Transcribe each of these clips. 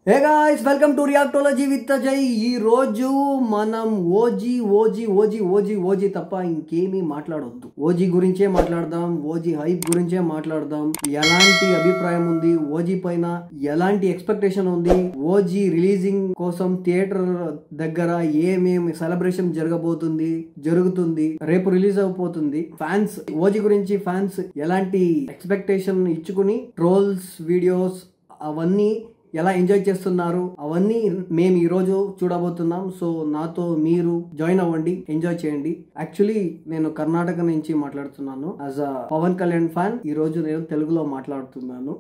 Hey guys, welcome to Reactology with Ajay. ఈ రోజు మనం ఓజీ తప్ప ఇంకేమీ మాట్లాడొద్దు. ఓజీ గురించే మాట్లాడదాం, ఓజీ హైప్ గురించే మాట్లాడదాం. ఎలాంటి అభిప్రాయం ఉంది ఓజీ పైన, ఎలాంటి ఎక్స్పెక్టేషన్ ఉంది, ఓజీ రిలీజింగ్ కోసం థియేటర్ దగ్గర ఏమేమి సెలబ్రేషన్ జరుగుతుంది, రేపు రిలీజ్ అయిపోతుంది. ఫ్యాన్స్ ఓజీ గురించి ఎలాంటి ఎక్స్పెక్టేషన్ ఇచ్చుకుని ట్రోల్స్ వీడియోస్ అవన్నీ ఎలా ఎంజాయ్ చేస్తున్నారు అవన్నీ మేము ఈ రోజు చూడబోతున్నాం. సో నాతో మీరు జాయిన్ అవ్వండి, ఎంజాయ్ చేయండి. యాక్చువల్లీ నేను కర్ణాటక నుంచి మాట్లాడుతున్నాను. As a Pawan Kalyan fan ఈ రోజు నేను తెలుగులో మాట్లాడుతున్నాను.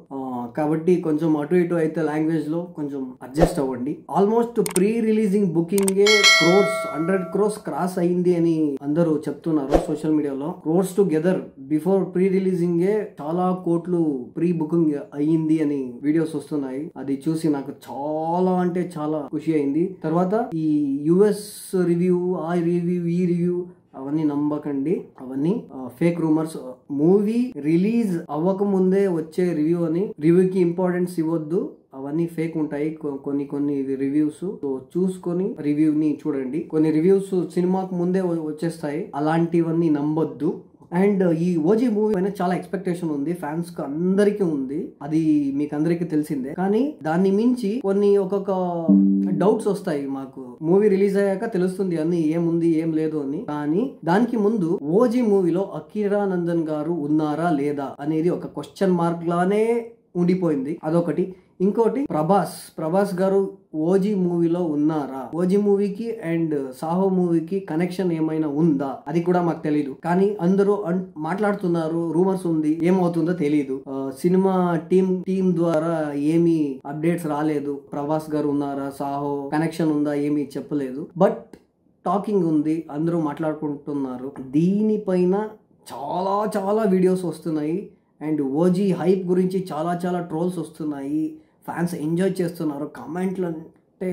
కాబట్టి కొంచెం అటు ఇటు అయితే లాంగ్వేజ్ లో కొంచెం అడ్జస్ట్ అవ్వండి. Almost pre releasing booking 100 crores cross అయింది అని అందరూ చెప్తున్నారు సోషల్ మీడియాలో. Crores together before pre releasing చాలా కోట్లు ప్రీ బుకింగ్ అయ్యింది అని వీడియోస్ వస్తున్నాయి. అది చూసి నాకు చాలా అంటే చాలా ఖుషి అయింది. తర్వాత ఈ యుఎస్ రివ్యూ, ఈ రివ్యూ అవన్నీ నమ్మకండి, అవన్నీ ఫేక్ రూమర్స్. మూవీ రిలీజ్ అవ్వక ముందే వచ్చే రివ్యూ అని, రివ్యూకి ఇంపార్టెన్స్ ఇవ్వద్దు, అవన్నీ ఫేక్ ఉంటాయి. కొన్ని రివ్యూస్ చూసుకొని రివ్యూని చూడండి. కొన్ని రివ్యూస్ సినిమాకు ముందే వచ్చేస్తాయి, అలాంటివన్నీ నమ్మొద్దు. అండ్ ఈ ఓజీ మూవీ పైన చాలా ఎక్స్పెక్టేషన్ ఉంది, ఫ్యాన్స్ కు అందరికీ ఉంది, అది మీకు అందరికీ తెలిసిందే. కానీ దాన్ని మించి కొన్ని ఒక్కొక్క డౌట్స్ వస్తాయి. మాకు మూవీ రిలీజ్ అయ్యాక తెలుస్తుంది అన్ని ఏముంది ఏం లేదు అని. కానీ దానికి ముందు ఓజీ మూవీలో అకిరానందన్ గారు ఉన్నారా లేదా అనేది ఒక క్వశ్చన్ మార్క్ లానే ఉండిపోయింది. అదొకటి. ఇంకోటి, ప్రభాస్ గారు ఓజీ మూవీలో ఉన్నారా, ఓజీ మూవీకి అండ్ సాహో మూవీకి కనెక్షన్ ఏమైనా ఉందా, అది కూడా మాకు తెలీదు. కానీ అందరూ మాట్లాడుతున్నారు, రూమర్స్ ఉంది, ఏమవుతుందో తెలీదు. సినిమా టీం ద్వారా ఏమీ అప్డేట్స్ రాలేదు. ప్రభాస్ గారు ఉన్నారా, సాహో కనెక్షన్ ఉందా, ఏమీ చెప్పలేదు. బట్ టాకింగ్ ఉంది, అందరూ మాట్లాడుకుంటున్నారు. దీనిపైన చాలా వీడియోస్ వస్తున్నాయి. అండ్ ఓజీ హైప్ గురించి చాలా ట్రోల్స్ వస్తున్నాయి. ఫ్యాన్స్ ఎంజాయ్ చేస్తున్నారు. కామెంట్లు అంటే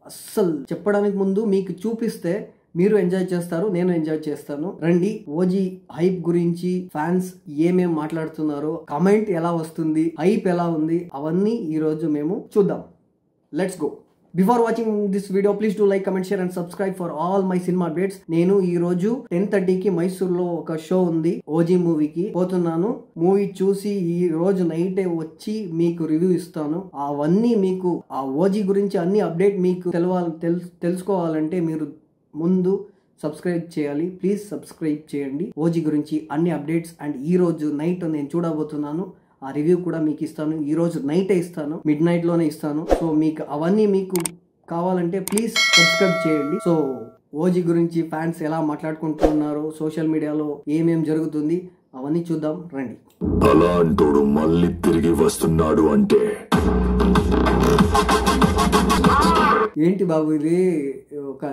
అస్సలు చెప్పడానికి ముందు మీకు చూపిస్తే మీరు ఎంజాయ్ చేస్తారు, నేను ఎంజాయ్ చేస్తాను. రండి, ఓజీ హైప్ గురించి ఫ్యాన్స్ ఏమేం మాట్లాడుతున్నారు, కామెంట్ ఎలా వస్తుంది, హైప్ ఎలా ఉంది, అవన్నీ ఈ రోజు మేము చూద్దాం. Let's go. Before watching this video please do like, comment, share and subscribe for all my cinema updates. నేను ఈ రోజు 10:30కి మైసూర్లో ఒక షో ఉంది, ఓజీ మూవీకి పోతున్నాను. మూవీ చూసి ఈ రోజు నైటే వచ్చి మీకు రివ్యూ ఇస్తాను. అవన్నీ మీకు ఆ ఓజీ గురించి అన్ని అప్డేట్ మీకు తెలుసుకోవాలంటే మీరు ముందు సబ్స్క్రైబ్ చేయాలి. ప్లీజ్ సబ్స్క్రైబ్ చేయండి. ఓజీ గురించి అన్ని అప్డేట్స్ అండ్ ఈ రోజు నైట్ నేను చూడబోతున్నాను. ఆ రివ్యూ కూడా మీకు ఇస్తాను. ఈ రోజు నైటే ఇస్తాను, మిడ్ లోనే ఇస్తాను. సో మీకు అవన్నీ మీకు కావాలంటే ప్లీజ్ సబ్స్క్రైబ్ చేయండి. సో ఓజీ గురించి ఫ్యాన్స్ ఎలా మాట్లాడుకుంటున్నారు, సోషల్ మీడియాలో ఏమేం జరుగుతుంది అవన్నీ చూద్దాం, రండి. అలాంటోడు మళ్ళీ తిరిగి వస్తున్నాడు అంటే ఏంటి బాబు, ఇది ఒక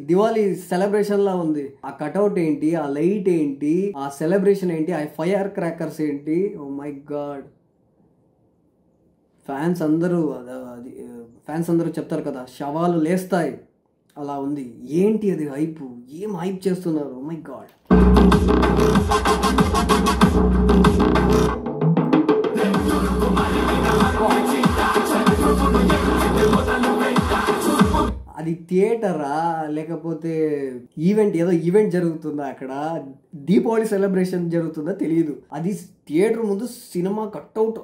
దివాళీ సెలబ్రేషన్ లా ఉంది. ఆ కటౌట్ ఏంటి, ఆ లైట్ ఏంటి, ఆ సెలబ్రేషన్ ఏంటి, ఆ ఫైర్ క్రాకర్స్ ఏంటి, ఓ మై గాడ్. ఫ్యాన్స్ అందరూ చెప్తారు కదా, శవాలు లేస్తాయి, అలా ఉంది. ఏంటి అది హైప్, ఏం హైప్ చేస్తున్నారు, ఓ మై గాడ్. అది థియేటరా లేకపోతే ఈవెంట్ జరుగుతుందా, అక్కడ దీపావళి సెలబ్రేషన్ జరుగుతుందా తెలియదు. అది థియేటర్ ముందు సినిమా కట్అవుట్,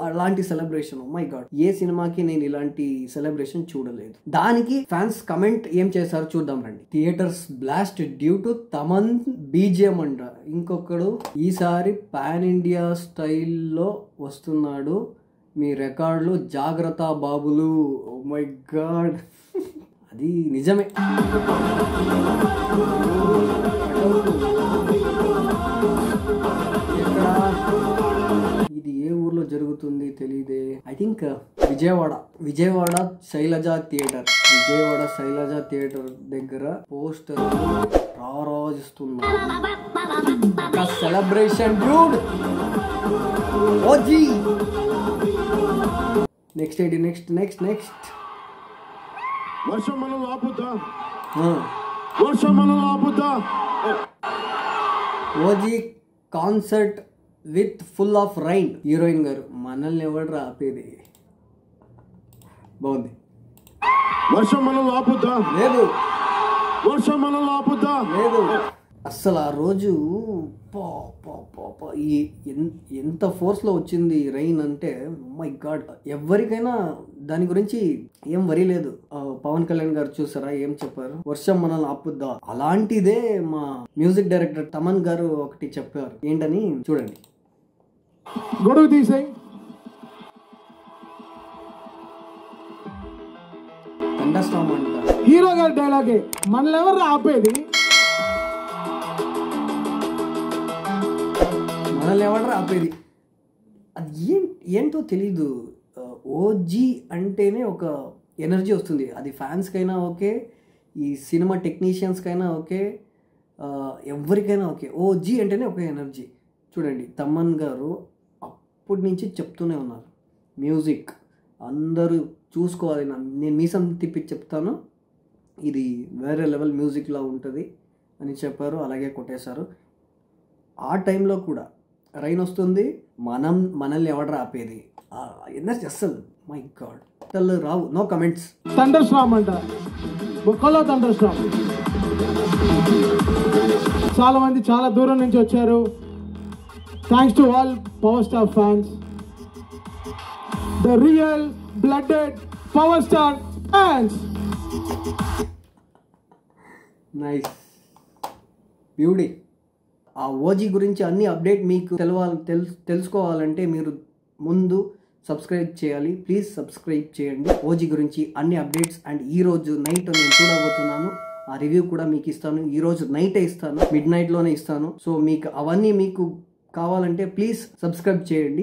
అలాంటి సెలబ్రేషన్. మై గాడ్, ఏ సినిమాకి నేను ఇలాంటి సెలబ్రేషన్ చూడలేదు. దానికి ఫ్యాన్స్ కమెంట్ ఏం చేశారు చూద్దాం రండి. Theatres blast due to Thaman BGM అంట. ఇంకొకడు ఈసారి పాన్ ఇండియా స్టైల్లో వస్తున్నాడు, మీ రికార్డులు జాగ్రత్త బాబులు. ఓ మై గాడ్, అది నిజమే. ఇది ఏ ఊర్లో జరుగుతుంది తెలియదే. I think Vijayawada Shailaja theatre దగ్గర పోస్టర్ రారాజిస్తున్నారు. Celebration dude. ఓజీ నెక్స్ట్ ఏంటి, నెక్స్ట్ వర్షం మనం ఆపుతా, OG concert with full of rain. Heroine గారు, మనల్ని ఎవరు ఆపేది. బాగుంది. వర్షం మనల్ని ఆపుద్దా? లేదు వర్షం మనల్ని ఆపుద్దా? లేదు. అస్సలు ఆ రోజు ఎంత ఫోర్స్లో వచ్చింది రైన్ అంటే, మై గాడ్, ఎవరికైనా దాని గురించి ఏం వరి లేదు. పవన్ కళ్యాణ్ గారు చూసారా ఏం చెప్పారు, వర్షం మనల్ని ఆపుద్దా. అలాంటిదే మా మ్యూజిక్ డైరెక్టర్ తమన్ గారు ఒకటి చెప్పారు. ఏంటని చూడండి. గొడుగు తీసేయి. థండర్స్టార్మ్ అంట. హీరో గారి డైలాగే, మనల్ని ఎవరు ఆపేది? మనల్ని ఎవడరా ఆపేది. అది ఏంటో తెలీదు. ఓజీ అంటేనే ఒక ఎనర్జీ వస్తుంది. అది ఫ్యాన్స్కైనా ఓకే, ఈ సినిమా టెక్నీషియన్స్కైనా ఓకే, ఎవరికైనా ఓకే. ఓజీ అంటేనే ఒక ఎనర్జీ. చూడండి, తమన్ గారు అప్పటి నుంచి చెప్తూనే ఉన్నారు, మ్యూజిక్ అందరూ చూసుకోవాలి. నేను మీసం తిప్పి చెప్తాను, ఇది వేరే లెవెల్ మ్యూజిక్లా ఉంటుంది అని చెప్పారు. అలాగే కొట్టేశారు. ఆ టైంలో కూడా రైన్ వస్తుంది, మనల్ని ఎవడరా ఆపేది. ఎనర్జీ అస్సలు మై గాడ్, అసలు రావు. No comments. థండర్ స్టార్మ్ అంట, బొక్కలో థండర్ స్టార్మ్. చాలా మంది చాలా దూరం నుంచి వచ్చారు. Thanks to all power star fans, the real blooded power star fans. Nice, beauty. ఆ ఓజీ గురించి అన్ని అప్డేట్ మీకు తెలుసుకోవాలంటే మీరు ముందు సబ్స్క్రైబ్ చేయాలి. ప్లీజ్ సబ్స్క్రైబ్ చేయండి. ఓజీ గురించి అన్ని అప్డేట్స్. అండ్ ఈరోజు నైట్ నేను చూడబోతున్నాను. ఆ రివ్యూ కూడా మీకు ఇస్తాను. ఈరోజు నైటే ఇస్తాను, మిడ్ నైట్లోనే ఇస్తాను. సో మీకు అవన్నీ మీకు కావాలంటే ప్లీజ్ సబ్స్క్రైబ్ చేయండి.